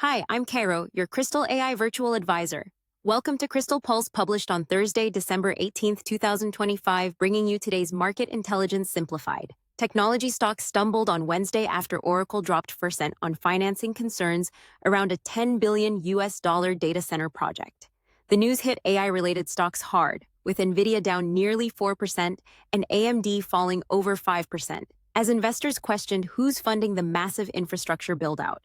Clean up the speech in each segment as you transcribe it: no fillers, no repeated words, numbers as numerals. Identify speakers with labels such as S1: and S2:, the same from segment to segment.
S1: Hi, I'm Cairo, your Kristal AI virtual advisor. Welcome to Kristal Pulse, published on Thursday, December 18th, 2025, bringing you today's market intelligence simplified. Technology stocks stumbled on Wednesday after Oracle dropped percent on financing concerns around a $10 billion data center project. The news hit AI-related stocks hard, with Nvidia down nearly 4% and AMD falling over 5%, as investors questioned who's funding the massive infrastructure build-out.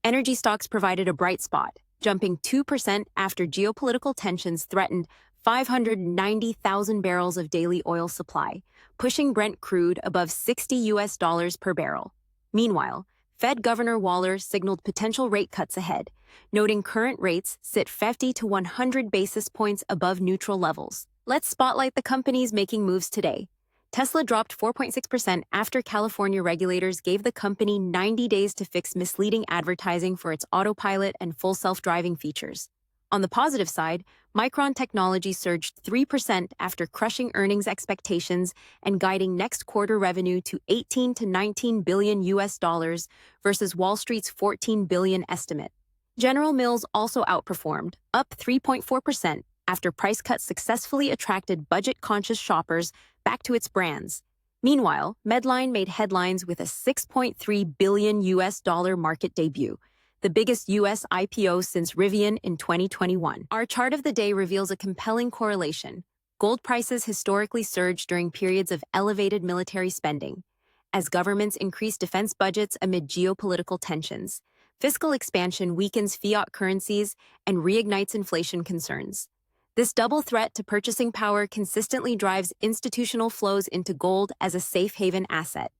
S1: Energy stocks provided a bright spot, jumping 2% after geopolitical tensions threatened 590,000 barrels of daily oil supply, pushing Brent crude above $60 per barrel. Meanwhile, Fed Governor Waller signaled potential rate cuts ahead, noting current rates sit 50 to 100 basis points above neutral levels. Let's spotlight the companies making moves today. Tesla dropped 4.6% after California regulators gave the company 90 days to fix misleading advertising for its autopilot and full self-driving features. On the positive side, Micron Technology surged 3% after crushing earnings expectations and guiding next quarter revenue to 18 to 19 billion US dollars versus Wall Street's 14 billion estimate. General Mills also outperformed, up 3.4%, after price cuts successfully attracted budget-conscious shoppers back to its brands. Meanwhile, Medline made headlines with a 6.3 billion US dollar market debut, the biggest US IPO since Rivian in 2021. Our chart of the day reveals a compelling correlation. Gold prices historically surge during periods of elevated military spending, as governments increase defense budgets amid geopolitical tensions. Fiscal expansion weakens fiat currencies and reignites inflation concerns. This double threat to purchasing power consistently drives institutional flows into gold as a safe haven asset.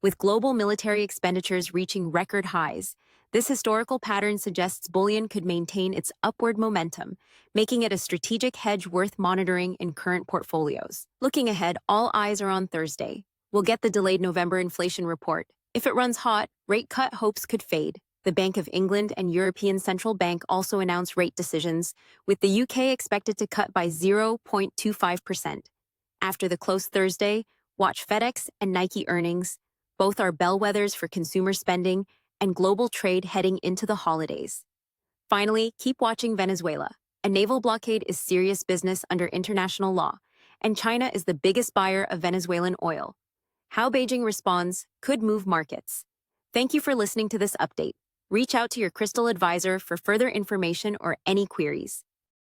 S1: With global military expenditures reaching record highs, this historical pattern suggests bullion could maintain its upward momentum, making it a strategic hedge worth monitoring in current portfolios. Looking ahead, all eyes are on Thursday. We'll get the delayed November inflation report. If it runs hot, rate cut hopes could fade. The Bank of England and European Central Bank also announced rate decisions, with the UK expected to cut by 0.25%. After the close Thursday, watch FedEx and Nike earnings. Both are bellwethers for consumer spending and global trade heading into the holidays. Finally, keep watching Venezuela. A naval blockade is serious business under international law, and China is the biggest buyer of Venezuelan oil. How Beijing responds could move markets. Thank you for listening to this update. Reach out to your Kristal advisor for further information or any queries.